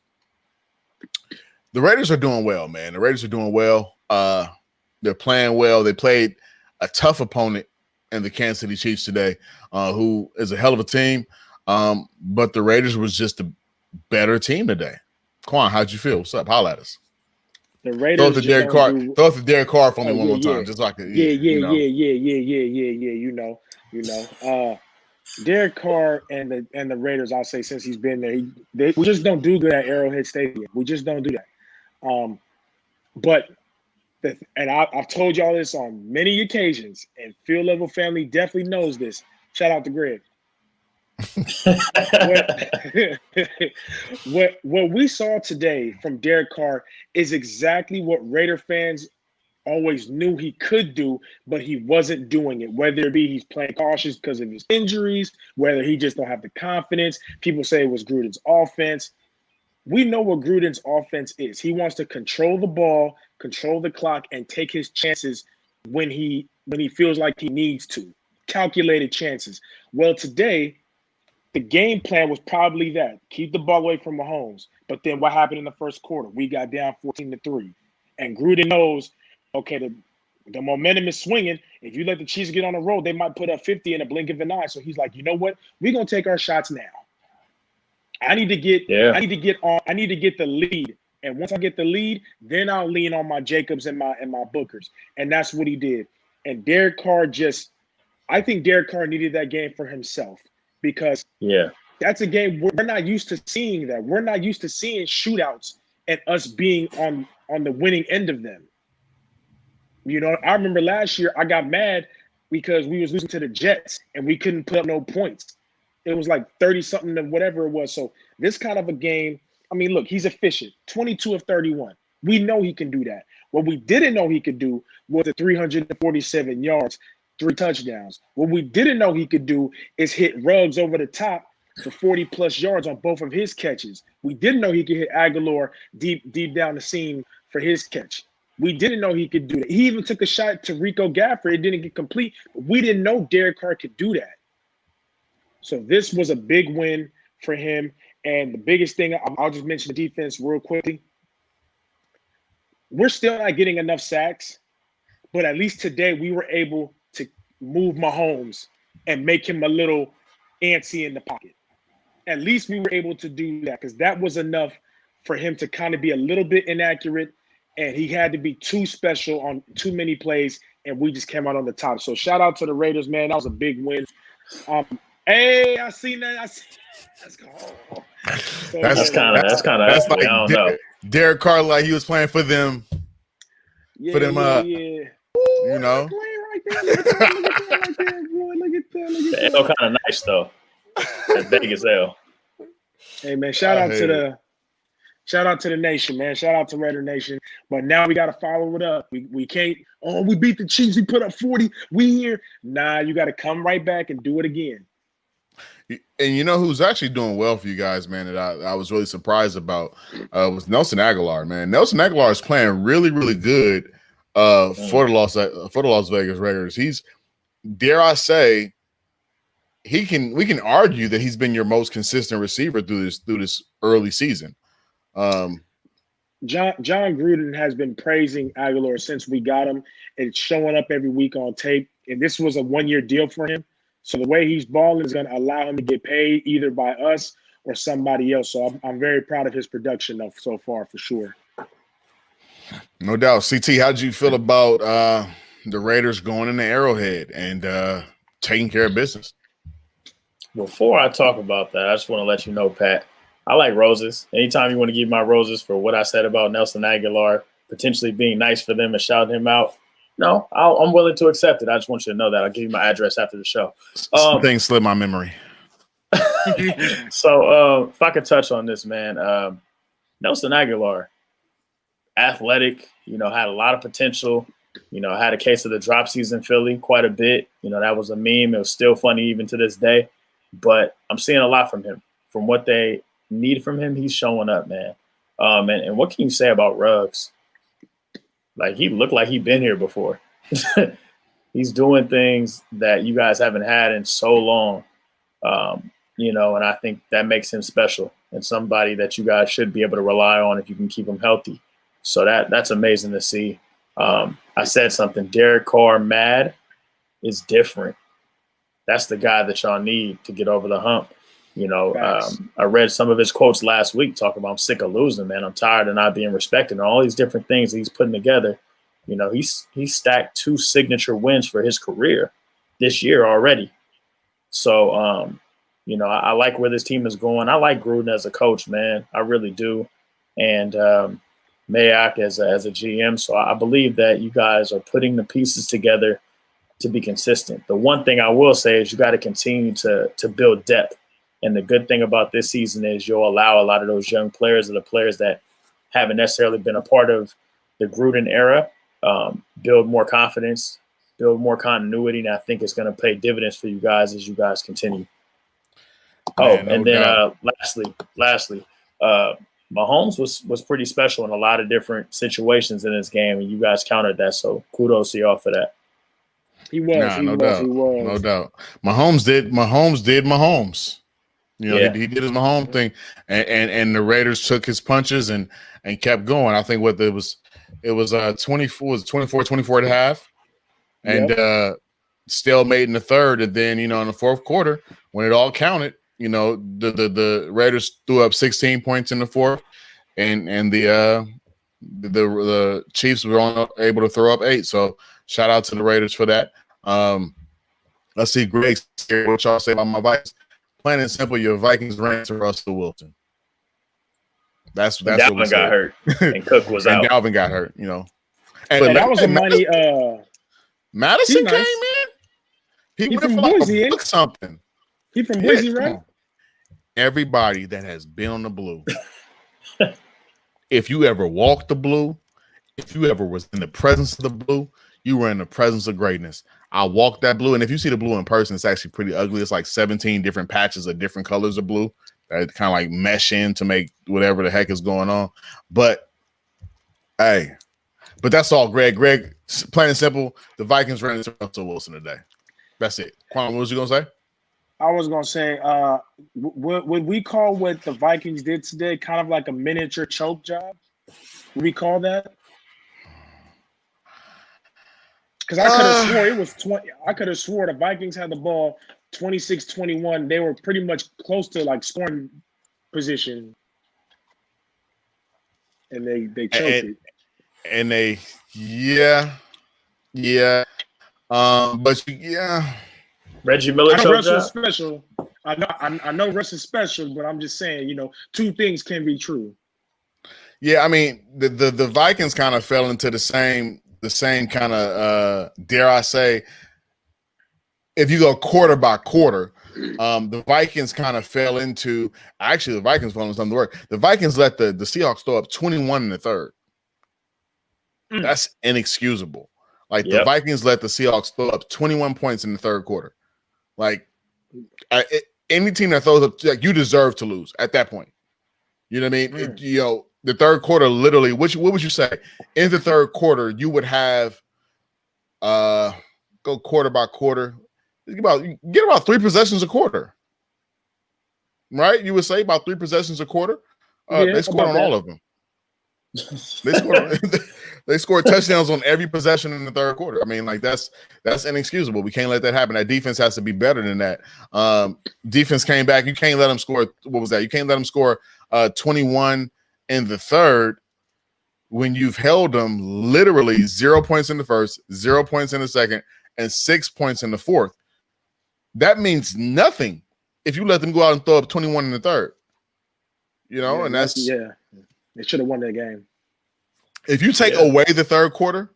are doing well, man. The Raiders are doing well. They're playing well. They played a tough opponent in the Kansas City Chiefs today, who is a hell of a team. But the Raiders was just a better team today. Quan, how'd you feel? What's up? Holla at us. The Raiders throw it to Derek Carr. Throw it to Derek Carr for me one more time, just like yeah. You know. Derek Carr and the Raiders, I'll say, since he's been there, we just don't do good at Arrowhead Stadium. We just don't do that. But I've told y'all this on many occasions, and Field Level Family definitely knows this. Shout out to Greg. What we saw today from Derek Carr is exactly what Raider fans always knew he could do, but he wasn't doing it. Whether it be he's playing cautious because of his injuries, whether he just don't have the confidence. People say it was Gruden's offense. We know what Gruden's offense is. He wants to control the ball, control the clock, and take his chances when he feels like he needs to. Calculated chances. Well, today, the game plan was probably that. Keep the ball away from Mahomes. But then what happened in the first quarter? We got down 14-3. And Gruden knows, okay, the momentum is swinging. If you let the Chiefs get on the road, they might put up 50 in a blink of an eye. So he's like, you know what? We're going to take our shots now. I need to get the lead. And once I get the lead, then I'll lean on my Jacobs and my Bookers. And that's what he did. And Derek Carr I think Derek Carr needed that game for himself, because that's a game we're not used to seeing that. We're not used to seeing shootouts and us being on the winning end of them. You know, I remember last year I got mad because we was losing to the Jets and we couldn't put up no points. It was like 30-something to whatever it was. So this kind of a game, I mean, look, he's efficient. 22 of 31. We know he can do that. What we didn't know he could do was the 347 yards, 3 touchdowns. What we didn't know he could do is hit Ruggs over the top for 40-plus yards on both of his catches. We didn't know he could hit Aguilar deep down the seam for his catch. We didn't know he could do that. He even took a shot to Rico Gafford. It didn't get complete. But we didn't know Derek Carr could do that. So this was a big win for him. And the biggest thing, I'll just mention the defense real quickly. We're still not getting enough sacks, but at least today we were able to move Mahomes and make him a little antsy in the pocket. At least we were able to do that, because that was enough for him to kind of be a little bit inaccurate and he had to be too special on too many plays, and we just came out on the top. So shout out to the Raiders, man. That was a big win. Hey, I seen that. Let's go. So, That's kind of like I don't know. Derek Carr, like he was playing for them. yeah, for them, yeah. You know. Look at that, boy. Look at The that. L kind of nice though. That Vegas L. Hey man, shout out to the nation, man. Shout out to Raider Nation. But now we gotta follow it up. We can't, we beat the Chiefs, we put up 40, we here. Nah, you gotta come right back and do it again. And you know who's actually doing well for you guys, man, that I was really surprised about was Nelson Aguilar, man. Nelson Aguilar is playing really, really good for the Las Vegas Raiders. He's, dare I say, we can argue that he's been your most consistent receiver through this early season. John Gruden has been praising Aguilar since we got him. It's showing up every week on tape, and this was a 1-year deal for him. So the way he's balling is going to allow him to get paid either by us or somebody else. So I'm very proud of his production so far, for sure. No doubt. CT, how did you feel about the Raiders going into Arrowhead and taking care of business? Before I talk about that, I just want to let you know, Pat, I like roses. Anytime you want to give my roses for what I said about Nelson Aguilar potentially being nice for them and shouting him out, no, I'm willing to accept it. I just want you to know that. I'll give you my address after the show. Things slip my memory. So if I could touch on this, man, Nelson Aguilar, athletic, had a lot of potential, had a case of the dropsies in Philly quite a bit. That was a meme. It was still funny even to this day. But I'm seeing a lot from him. From what they need from him, he's showing up, man. And what can you say about Ruggs? Like, he looked like he'd been here before. He's doing things that you guys haven't had in so long, and I think that makes him special and somebody that you guys should be able to rely on if you can keep him healthy. So that's amazing to see. I said something. Derek Carr mad is different. That's the guy that y'all need to get over the hump. I read some of his quotes last week talking about, I'm sick of losing, man. I'm tired of not being respected, and all these different things that he's putting together. He's stacked 2 signature wins for his career this year already. So, I like where this team is going. I like Gruden as a coach, man. I really do. And Mayock as a GM. So I believe that you guys are putting the pieces together to be consistent. The one thing I will say is you got to continue to build depth. And the good thing about this season is you'll allow a lot of those young players or the players that haven't necessarily been a part of the Gruden era, build more confidence, build more continuity. And I think it's going to pay dividends for you guys as you guys continue. Lastly, Mahomes was pretty special in a lot of different situations in this game, and you guys countered that. So kudos to y'all for that. He was. No doubt. Mahomes did Mahomes. He did his Mahomes thing, and the Raiders took his punches and kept going. I think it was 24 at half, and stalemate in the third, and then in the fourth quarter when it all counted, the Raiders threw up 16 points in the fourth, and the Chiefs were able to throw up 8. So shout out to the Raiders for that. Let's see, Greg, what y'all say about my Vikings. Plain and simple, your Vikings ran to Russell Wilson. That's Dalvin what got hurt, and Cook was out. And Dalvin got hurt, And that was a money. Madison came in. He went from for Boise, like something. He from Boise, right? Everybody that has been on the blue, if you ever walked the blue, if you ever was in the presence of the blue, you were in the presence of greatness. I walked that blue, and if you see the blue in person, it's actually pretty ugly. It's like 17 different patches of different colors of blue that kind of like mesh in to make whatever the heck is going on. But that's all, Greg. Greg, plain and simple, the Vikings ran into Russell Wilson today. That's it. Quan, what was you gonna say? I was gonna say, would we call what the Vikings did today kind of like a miniature choke job? Would we call that? Because I could have swore it was 20. I could have swore the Vikings had the ball 26-21. They were pretty much close to like scoring position, and they choked it. And they, yeah. But Reggie Miller I know choked Russ was out. special. I know Russ is special, but I'm just saying, two things can be true. Yeah, I mean, the Vikings kind of fell into the same kind of dare I say, if you go quarter by quarter, the Vikings kind of fell into the Vikings fell into something to work. The Vikings let the Seahawks throw up 21 in the third. That's inexcusable. Like the Vikings let the Seahawks throw up 21 points in the third quarter. Like any team that throws up, like, you deserve to lose at that point. You know what I mean? The third quarter, literally, what would you say? In the third quarter, you would have go quarter by quarter. Get about 3 possessions a quarter. Right? You would say about 3 possessions a quarter. They scored on all of them. They scored touchdowns on every possession in the third quarter. I mean, like that's inexcusable. We can't let that happen. That defense has to be better than that. Defense came back. You can't let them score. What was that? You can't let them score 21 in the third when you've held them literally 0 points in the first, 0 points in the second, and 6 points in the fourth. That means nothing if you let them go out and throw up 21 in the third. And that's they should have won that game. If you take away the third quarter,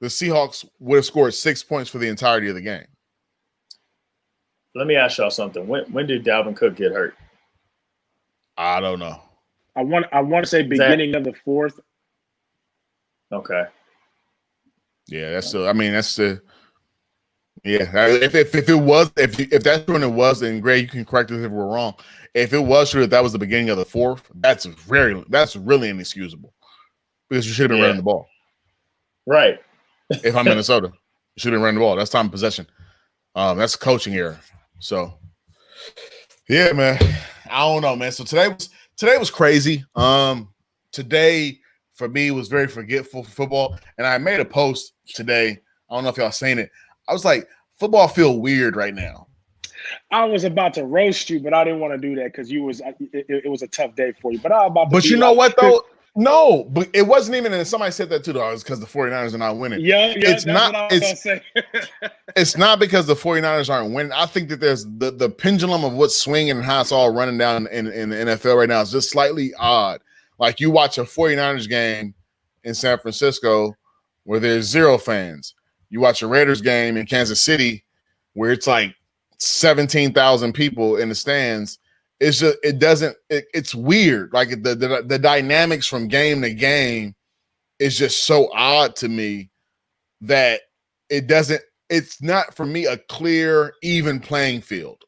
the Seahawks would have scored 6 points for the entirety of the game. Let me ask y'all something. When did Dalvin Cook get hurt? I don't know. I want to say beginning of the fourth. Okay. Yeah, that's the. Yeah, if that's when it was, then Greg, you can correct us if we're wrong. If it was true that was the beginning of the fourth, that's really inexcusable because you should have been running the ball. Right. If I'm Minnesota, you should have been running the ball. That's time of possession. That's a coaching error. So, yeah, man, I don't know, man. So today was crazy. Today for me was very forgetful for football, and I made a post today. I don't know if y'all seen it. I was like, football feel weird right now. I was about to roast you, but I didn't want to do that because it was a tough day for you. But But you know what though? No, but it wasn't even. And somebody said that too, though. It's because the 49ers are not winning. Yeah, it's not. What I was gonna say. It's not because the 49ers aren't winning. I think that there's the pendulum of what's swinging and how it's all running down in the NFL right now is just slightly odd. Like you watch a 49ers game in San Francisco where there's 0 fans. You watch a Raiders game in Kansas City where it's like 17,000 people in the stands. It's just it's weird. Like the dynamics from game to game is just so odd to me that it's not for me a clear, even playing field.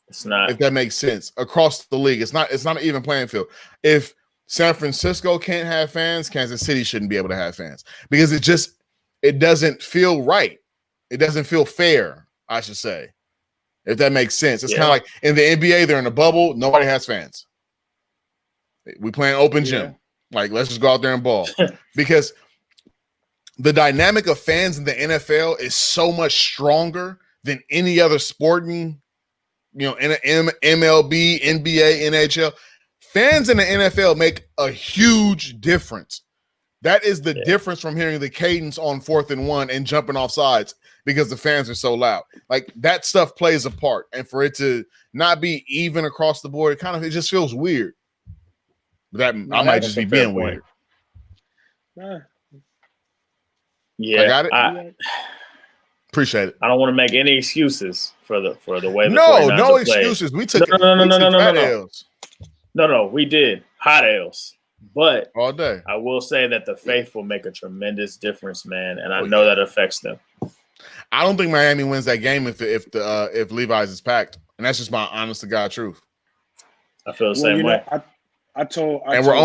It's not. If that makes sense. Across the league, it's not an even playing field. If San Francisco can't have fans, Kansas City shouldn't be able to have fans because it doesn't feel right. It doesn't feel fair, I should say, if that makes sense. It's kind of like in the NBA, they're in a bubble. Nobody has fans. We play an open gym. Like, let's just go out there and ball. Because the dynamic of fans in the NFL is so much stronger than any other sporting, in MLB, NBA, NHL. Fans in the NFL make a huge difference. That is the difference from hearing the cadence on 4th and 1 and jumping off sides because the fans are so loud. Like that stuff plays a part. And for it to not be even across the board, it just feels weird. I might just be being weird. Yeah. I got it. Appreciate it. I don't want to make any excuses for the way the 49ers no played. excuses. We took No, we did. Hot L's. But all day, I will say that the faithful make a tremendous difference, man, and I know that affects them. I don't think Miami wins that game if Levi's is packed, and that's just my honest to God truth. I feel the same way. I told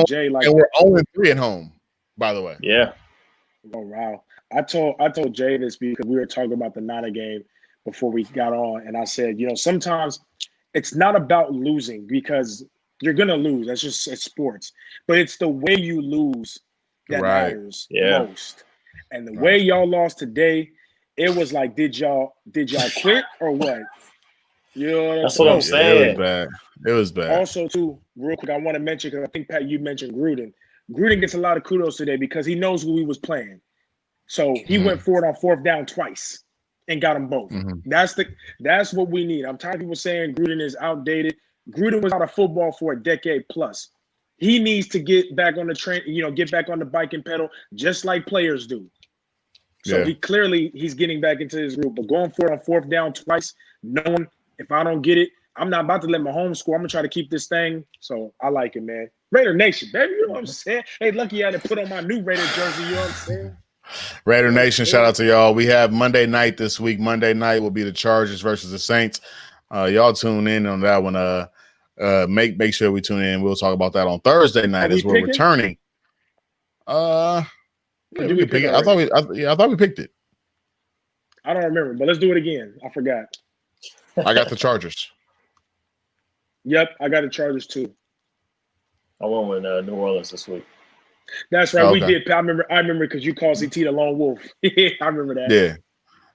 Jay and we're 0-3 at home, by the way. Yeah. Oh wow! I told Jay this because we were talking about the Niner game before we got on, and I said, sometimes it's not about losing because you're gonna lose. It's sports, but it's the way you lose that matters most. And the way y'all lost today, it was like, did y'all quit or what? That's what I'm saying. It was bad. Also, too, real quick, I want to mention because I think Pat, you mentioned Gruden. Gruden gets a lot of kudos today because he knows who he was playing. So he went for it on 4th down twice and got them both. That's what we need. I'm tired of people saying Gruden is outdated. Gruden was out of football for a decade plus. He needs to get back on the train, get back on the bike and pedal, just like players do. So he's getting back into his group. But going for it on 4th down twice, knowing if I don't get it, I'm not about to let my home score. I'm gonna try to keep this thing. So I like it, man. Raider Nation, baby. You know what I'm saying? Hey, lucky I had to put on my new Raider jersey. You know what I'm saying? Raider Nation, shout out to y'all. We have Monday night this week. Monday night will be the Chargers versus the Saints. Y'all tune in on that one. Make sure we tune in. We'll talk about that on Thursday night as we're returning. We can pick it. I thought we picked it. I don't remember, but let's do it again. I forgot. I got the Chargers. Yep, I got the Chargers too. I went with New Orleans this week. That's right. We did. I remember because you called CT the lone wolf. I remember that.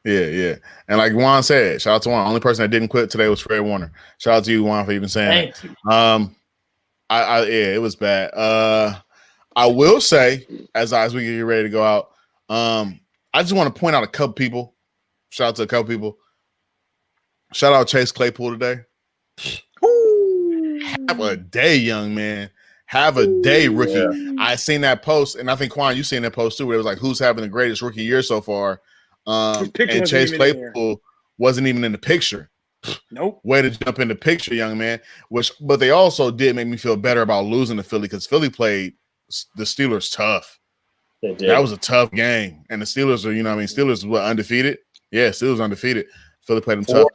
Yeah. And like Juan said, shout out to Juan. Only person that didn't quit today was Fred Warner. Shout out to you, Juan, for even saying that. It was bad. I will say, as we get ready to go out, I just want to point out a couple people. Shout out to a couple people. Shout out Chase Claypool today. Have a day, young man. Have a day, rookie. Yeah. I seen that post, and I think, Quan, you seen that post too, where it was like, who's having the greatest rookie year so far? And Chase Claypool wasn't even in the picture. Nope. Way to jump in the picture, young man. But they also did make me feel better about losing to Philly because Philly played the Steelers tough. They did. That was a tough game. And the Steelers are, Steelers were undefeated. Yeah, Steelers undefeated. Philly played them tough.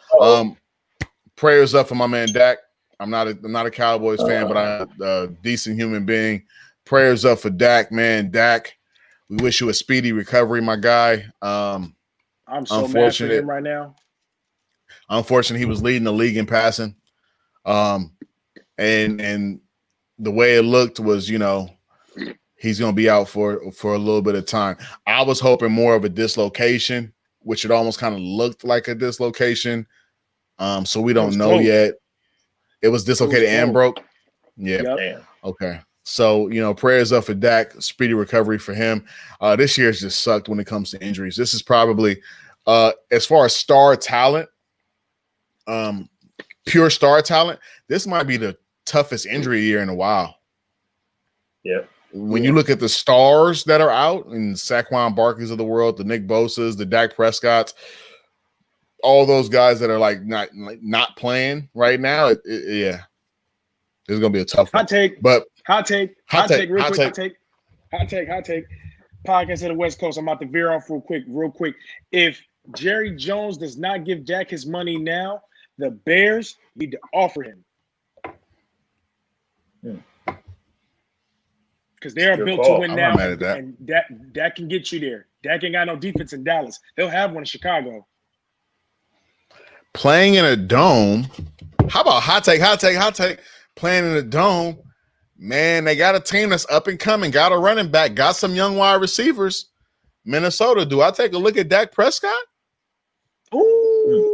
Prayers up for my man Dak. I'm not a Cowboys fan, but I'm a decent human being. Prayers up for Dak, man. Dak, we wish you a speedy recovery, my guy. I'm so mad for him right now. Unfortunately, he was leading the league in passing. And the way it looked was, he's going to be out for a little bit of time. I was hoping more of a dislocation, which it almost kind of looked like a dislocation. So we don't know yet. It was dislocated and broke. Yeah. Yep. Okay. So, prayers up for Dak, speedy recovery for him. This year's just sucked when it comes to injuries. This is probably, as far as star talent, pure star talent, this might be the toughest injury year in a while. Yeah. When you look at the stars that are out, and Saquon Barkley's of the world, the Nick Bosa's, the Dak Prescott's, all those guys that are not playing right now, it's gonna be a tough one. Hot take. Podcast of the West Coast. I'm about to veer off real quick. If Jerry Jones does not give Dak his money now, the Bears need to offer him. Because they are built to win now, and Dak can get you there. Dak ain't got no defense in Dallas. They'll have one in Chicago. Playing in a dome. How about hot take? Playing in a dome. Man, they got a team that's up and coming, got a running back, got some young wide receivers. Minnesota, do I take a look at Dak Prescott? Ooh.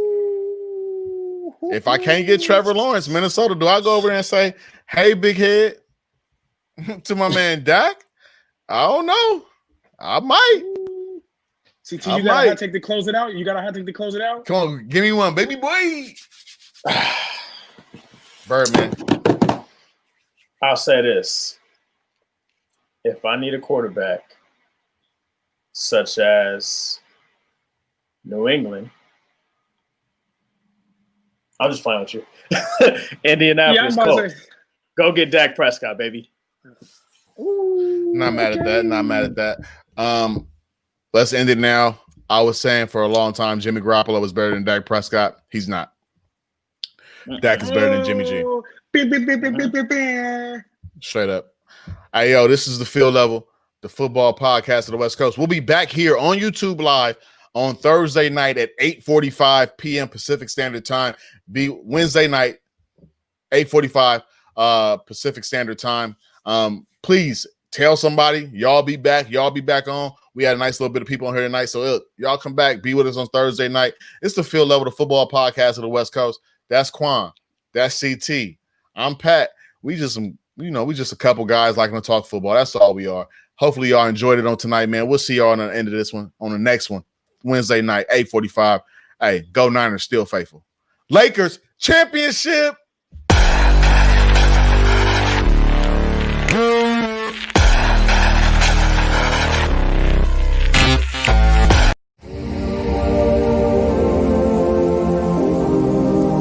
If I can't get Trevor Lawrence, Minnesota, do I go over there and say, hey, big head, to my man Dak? I don't know. I might. CT, you got a hot take to close it out? Come on, give me one, baby boy. Birdman. I'll say this. If I need a quarterback, such as New England, I'm just playing with you. Indianapolis Colts. Go get Dak Prescott, baby. Not mad at that. Let's end it now. I was saying for a long time Jimmy Garoppolo was better than Dak Prescott. He's not. Dak is better than Jimmy G. Straight up. Hey, yo, this is the Field Level, the football podcast of the West Coast. We'll be back here on YouTube Live on Thursday night at 8:45 p.m. Pacific Standard Time. Be Wednesday night, 8:45 Pacific Standard Time. Please tell somebody. Y'all be back on. We had a nice little bit of people on here tonight. So look, y'all come back, be with us on Thursday night. It's the Field Level, the football podcast of the West Coast. That's Quan. That's CT. I'm Pat. We just some we just a couple guys liking to talk football. That's all we are. Hopefully y'all enjoyed it on tonight, man. We'll see y'all on the end of this one, on the next one, Wednesday night, 8:45. Hey, go Niners, still faithful. Lakers championship.